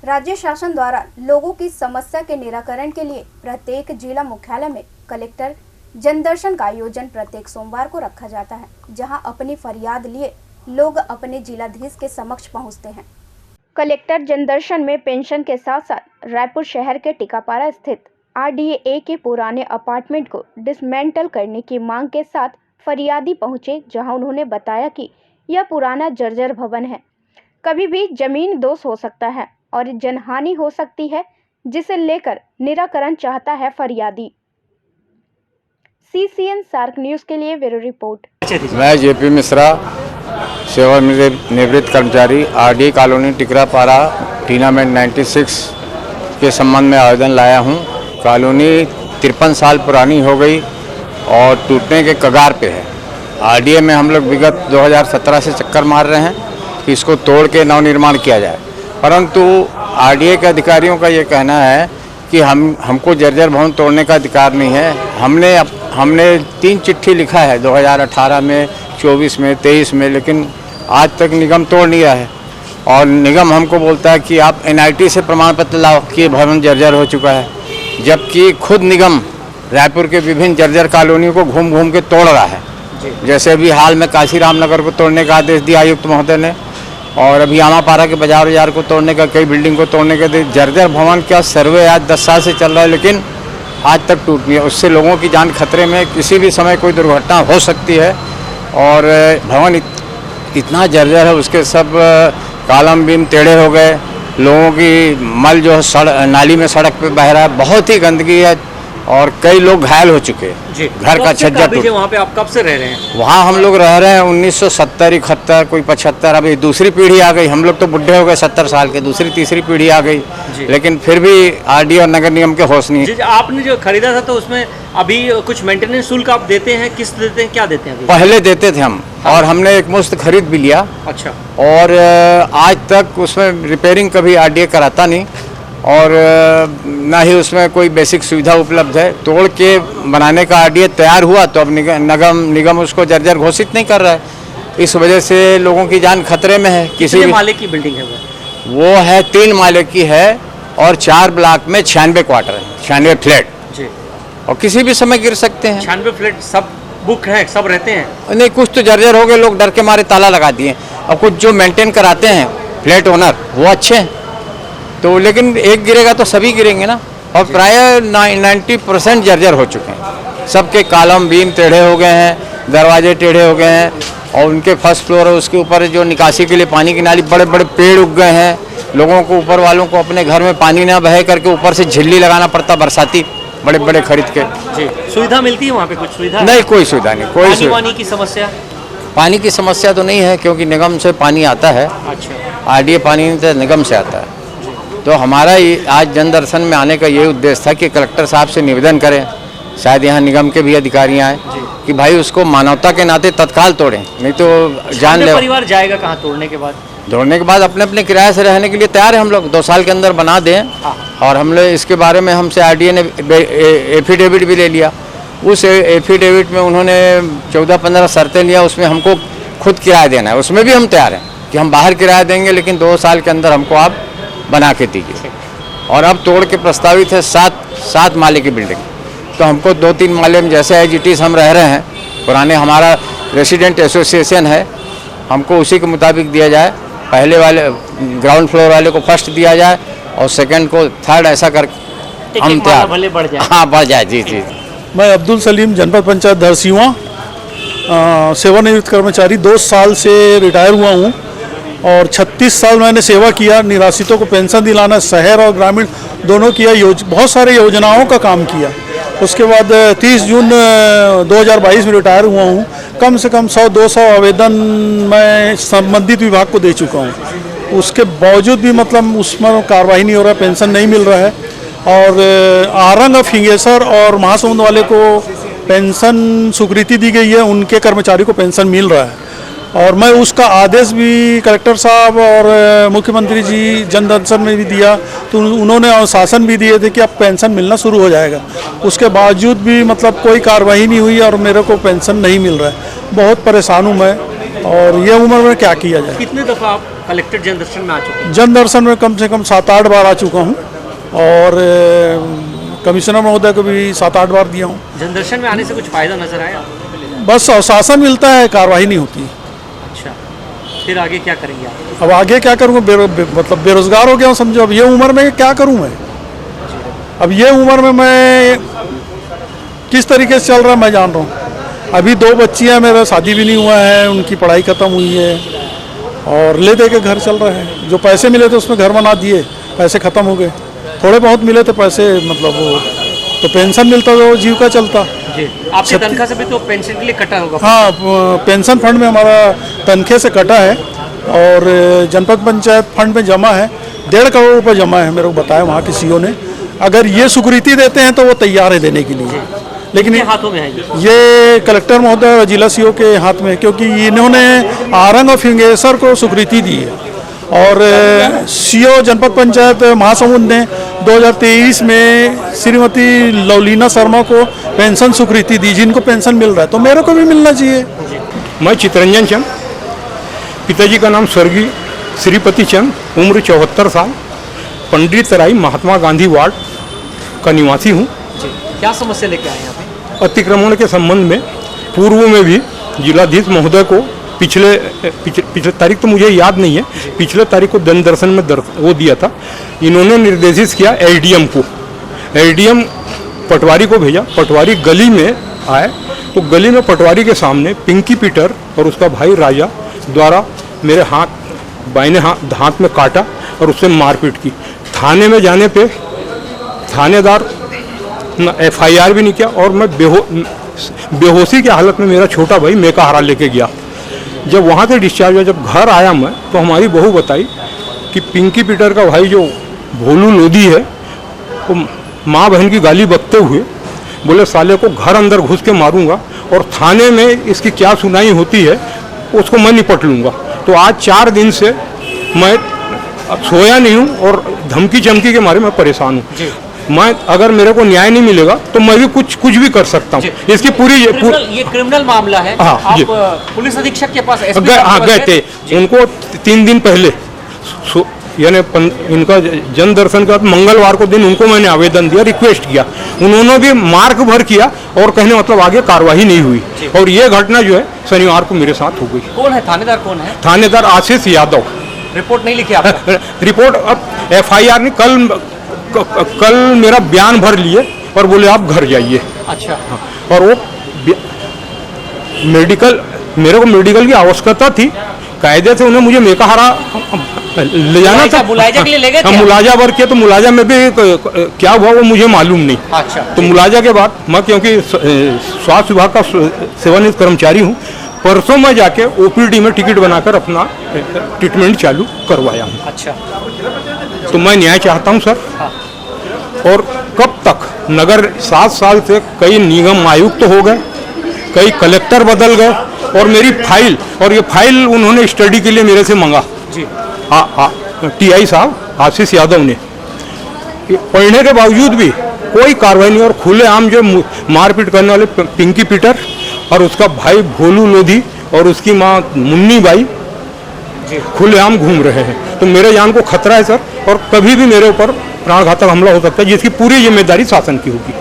राज्य शासन द्वारा लोगों की समस्या के निराकरण के लिए प्रत्येक जिला मुख्यालय में कलेक्टर जनदर्शन का आयोजन प्रत्येक सोमवार को रखा जाता है, जहां अपनी फरियाद लिए लोग अपने जिलाधीश के समक्ष पहुंचते हैं। कलेक्टर जनदर्शन में पेंशन के साथ साथ रायपुर शहर के टीकापारा स्थित RDA के पुराने अपार्टमेंट को डिसमेंटल करने की मांग के साथ फरियादी पहुंचे, जहां उन्होंने बताया कि यह पुराना जर्जर भवन है, कभी भी जमीन दोष हो सकता है और जनहानि हो सकती है, जिसे लेकर निराकरण चाहता है फरियादी। CCN सार्क न्यूज के लिए ब्यूरो रिपोर्ट। मैं JP मिश्रा, सेवानिवृत्त कर्मचारी, RDA कॉलोनी टिकरापारा टीनामेंट 96 के संबंध में आवेदन लाया हूं। कॉलोनी 53 साल पुरानी हो गई और टूटने के कगार पे है। RDA में हम लोग विगत 2017 से चक्कर मार रहे हैं कि इसको तोड़ के नवनिर्माण किया जाए, परंतु RDA के अधिकारियों का ये कहना है कि हमको जर्जर भवन तोड़ने का अधिकार नहीं है। हमने 3 चिट्ठी लिखा है 2018 में, 24 में, 23 में, लेकिन आज तक निगम तोड़ नहीं रहा है। और निगम हमको बोलता है कि आप NIT से प्रमाण पत्र लाओ कि भवन जर्जर हो चुका है, जबकि खुद निगम रायपुर के विभिन्न जर्जर कॉलोनियों को घूम घूम के तोड़ रहा है। जैसे अभी हाल में काशीराम नगर को तोड़ने का आदेश दिया आयुक्त महोदय ने, और अभी आमापारा के बाजार को तोड़ने का, कई बिल्डिंग को तोड़ने का। जर्जर भवन का सर्वे आज 10 साल से चल रहा है, लेकिन आज तक टूट नहीं है। उससे लोगों की जान खतरे में, किसी भी समय कोई दुर्घटना हो सकती है। और भवन इतना जर्जर है, उसके सब कॉलम बीम टेढ़े हो गए, लोगों की मल जो है नाली में सड़क पे बह रहा है, बहुत ही गंदगी है और कई लोग घायल हो चुके हैं। घर का छज्जा टूट। वहाँ पे आप कब से रह रहे हैं? वहाँ हम लोग रह रहे हैं 1970, 71, कोई 75। अभी दूसरी पीढ़ी आ गई, हम लोग तो बुढ़े हो गए 70 साल के, दूसरी तीसरी पीढ़ी आ गई, लेकिन फिर भी RDA और नगर निगम के होश नहीं। आपने जो खरीदा था तो उसमें अभी कुछ मेंटेनेंस शुल्क आप देते हैं, किस्त देते हैं, क्या देते हैं अभी? पहले देते थे हम, और हमने एक मुश्त खरीद भी लिया। अच्छा। और आज तक उसमें रिपेयरिंग कभी RDA कराता नहीं, और ना ही उसमें कोई बेसिक सुविधा उपलब्ध है। तोड़ के बनाने का RDA तैयार हुआ तो अब निगम उसको जर्जर घोषित नहीं कर रहा है। इस वजह से लोगों की जान खतरे में है। कितने माले की बिल्डिंग है वो है 3 माले की है और 4 ब्लॉक में 96 क्वार्टर है, 96 फ्लैट जी, और किसी भी समय गिर सकते हैं। 96 फ्लैट सब बुक है, सब रहते हैं? नहीं, कुछ तो जर्जर हो गए, लोग डर के मारे ताला लगा दिए, और कुछ जो मेंटेन कराते हैं फ्लैट ओनर वो अच्छे हैं, तो लेकिन एक गिरेगा तो सभी गिरेंगे ना। और प्राय 90% जर्जर हो चुके हैं, सबके कॉलम बीम टेढ़े हो गए हैं, दरवाजे टेढ़े हो गए हैं, और उनके फर्स्ट फ्लोर है उसके ऊपर जो निकासी के लिए पानी की नाली, बड़े बड़े पेड़ उग गए हैं। लोगों को, ऊपर वालों को अपने घर में पानी ना बहे करके ऊपर से झिल्ली लगाना पड़ता बरसाती, बड़े बड़े खरीद के। जी, सुविधा मिलती है वहाँ पे? कुछ सुविधा नहीं, कोई सुविधा नहीं, कोई सुविधा। पानी की समस्या? पानी की समस्या तो नहीं है, क्योंकि निगम से पानी आता है। अच्छा। RDA पानी नहीं, तो निगम से आता है। तो हमारा आज जनदर्शन में आने का ये उद्देश्य था कि कलेक्टर साहब से निवेदन करें, शायद यहाँ निगम के भी अधिकारी आए, कि भाई उसको मानवता के नाते तत्काल तोड़ें, नहीं तो जान ले। परिवार जाएगा कहाँ तोड़ने के बाद? तोड़ने के बाद अपने अपने किराए से रहने के लिए तैयार है हम लोग, 2 साल के अंदर बना दें। और हम लोग इसके बारे में हमसे RDA ने एफिडेविट भी ले लिया। उस एफिडेविट में उन्होंने 14-15 शर्तें लिया, उसमें हमको खुद किराया देना है। उसमें भी हम तैयार हैं कि हम बाहर किराया देंगे, लेकिन 2 साल के अंदर हमको आप बना के दीजिए। और अब तोड़ के प्रस्तावित है 7 माले की बिल्डिंग, तो हमको 2-3 माले में जैसे IGTs हम रह रहे हैं, पुराने हमारा रेसिडेंट एसोसिएशन है, हमको उसी के मुताबिक दिया जाए। पहले वाले ग्राउंड फ्लोर वाले को फर्स्ट दिया जाए और सेकंड को थर्ड, ऐसा कर हम तैयार। भले बढ़ जाए। हाँ, बढ़ जाए। जी जी। मैं अब्दुल सलीम, जनपद पंचायत धरसीवां, सेवानिवृत्त कर्मचारी, 2 साल से रिटायर हुआ हूँ और 36 साल मैंने सेवा किया। निराश्रितों को पेंशन दिलाना, शहर और ग्रामीण दोनों किया, बहुत सारे योजनाओं का काम किया। उसके बाद 30 जून 2022 में रिटायर हुआ हूँ। कम से कम 100-200 आवेदन मैं संबंधित विभाग को दे चुका हूँ। उसके बावजूद भी मतलब उसमें कार्रवाई नहीं हो रहा, पेंशन नहीं मिल रहा है। और आरंग, फिंगेसर और महासमुंद वाले को पेंशन स्वीकृति दी गई है, उनके कर्मचारी को पेंशन मिल रहा है। और मैं उसका आदेश भी कलेक्टर साहब और मुख्यमंत्री जी जनदर्शन में भी दिया, तो उन्होंने अनुशासन भी दिए थे कि अब पेंशन मिलना शुरू हो जाएगा। उसके बावजूद भी मतलब कोई कार्रवाई नहीं हुई और मेरे को पेंशन नहीं मिल रहा है। बहुत परेशान हूँ मैं। और ये उम्र में क्या किया जाए। कितने दफ़ा आप कलेक्टर जन दर्शन में आ चुके हैं? जन दर्शन में कम से कम 7-8 बार आ चुका हूँ और कमिश्नर महोदय को भी 7-8 बार दिया हूँ। जन दर्शन में आने से कुछ फ़ायदा नजर आया? बस आश्वासन मिलता है, कार्रवाई नहीं होती। अच्छा, फिर आगे क्या करेंगे आप? अब आगे क्या करूँगा, मतलब बेरोजगार हो गया हूँ समझो। अब ये उम्र में क्या करूँ मैं? अब ये उम्र में मैं किस तरीके से चल रहा है मैं जान रहा हूँ। अभी 2 बच्चियाँ, मेरा शादी भी नहीं हुआ है, उनकी पढ़ाई ख़त्म हुई है और ले दे के घर चल रहा है। जो पैसे मिले थे उसमें घर बना दिए, पैसे ख़त्म हो गए। थोड़े बहुत मिले थे पैसे, मतलब वो तो पेंशन मिलता तो जीविका चलता। जी, आपकी तनख्वाह से भी तो पेंशन के लिए कटा होगा? हाँ, पेंशन फंड में हमारा तनख्वाह से कटा है और जनपद पंचायत फंड में जमा है। 1.5 करोड़ रुपये जमा है, मेरे को बताया वहाँ के सीओ ने। अगर ये स्वीकृति देते हैं तो वो तैयार है देने के लिए, लेकिन हाथों में है ये कलेक्टर महोदय और जिला सीओ के हाथ में, क्योंकि इन्होंने आरंग और फिंगेश्वर को स्वीकृति दी है और सीओ जनपद पंचायत महासमुंद ने 2023 में श्रीमती लवलीना शर्मा को पेंशन स्वीकृति दी, जिनको पेंशन मिल रहा है, तो मेरे को भी मिलना चाहिए। मैं चितरंजन चंद, पिताजी का नाम स्वर्गीय श्रीपति चंद, उम्र 74 साल, पंडित राई महात्मा गांधी वार्ड का निवासी हूँ। क्या समस्या लेके आए यहाँ पे? अतिक्रमण के संबंध में पूर्व में भी जिलाधीश महोदय को पिछले तारीख तो मुझे याद नहीं है, पिछले तारीख को जन दर्शन में वो दिया था। इन्होंने निर्देशित किया एसडीएम को, एसडीएम पटवारी को भेजा। पटवारी गली में आए तो गली में पटवारी के सामने पिंकी पीटर और उसका भाई राजा द्वारा मेरे बाइने हाथ में काटा और उससे मारपीट की। थाने में जाने पे थानेदार FIR भी नहीं किया और मैं बेहोशी की हालत में मेरा छोटा भाई मेकाहारा लेके गया। जब वहाँ से डिस्चार्ज हुआ, जब घर आया मैं, तो हमारी बहू बताई कि पिंकी पीटर का भाई जो भोलू लोधी है, वो माँ बहन की गाली बकते हुए बोले साले को घर अंदर घुस के मारूंगा और थाने में इसकी क्या सुनाई होती है उसको मैं निपट लूँगा। तो आज 4 दिन से मैं सोया नहीं हूँ और धमकी चमकी के मारे मैं परेशान हूँ। मैं अगर मेरे को न्याय नहीं मिलेगा तो मैं भी कुछ भी कर सकता हूँ। इसकी ये क्रिमिनल मामला है। हाँ, आप पुलिस अधीक्षक के पास गए थे। उनको 3 दिन पहले यानी इनका जन दर्शन का मंगलवार को दिन उनको मैंने आवेदन दिया, रिक्वेस्ट किया। उन्होंने भी मार्क भर किया और कहने मतलब आगे कार्रवाई नहीं हुई। और ये घटना जो है शनिवार को मेरे साथ हो गई। कौन है थानेदार? कौन है थानेदार? आशीष यादव। रिपोर्ट नहीं लिखी आपने? रिपोर्ट अब FIR नहीं, कल मेरा बयान भर लिए और बोले आप घर जाइए। अच्छा। और वो मेरे को मेडिकल की आवश्यकता थी, कायदे से उन्हें मुझे मेकाहारा ले जाना था। मुलाजा के लिए ले गए थे? मुलाजा वर्क किया, तो मुलाजा में भी क्या हुआ वो मुझे मालूम नहीं। अच्छा। तो मुलाजा के बाद मैं, क्योंकि स्वास्थ्य विभाग का सेवानिवृत्त कर्मचारी हूँ, परसों मैं जाके OPD में टिकट बनाकर अपना ट्रीटमेंट चालू करवाया हूँ। अच्छा। तो मैं न्याय चाहता हूँ सर। हाँ। और कब तक? नगर 7 साल से कई निगम आयुक्त हो गए, कई कलेक्टर बदल गए और मेरी फाइल, और ये फाइल उन्होंने स्टडी के लिए मेरे से मांगा जी। TI साहब आशीष यादव ने, पढ़ने के बावजूद भी कोई कार्रवाई नहीं। और खुलेआम जो मारपीट करने वाले पिंकी पीटर और उसका भाई भोलू लोधी और उसकी माँ मुन्नी बाई खुलेआम घूम रहे हैं। तो मेरे जान को खतरा है सर, और कभी भी मेरे ऊपर प्राणघातक हमला हो सकता है, जिसकी पूरी जिम्मेदारी शासन की होगी।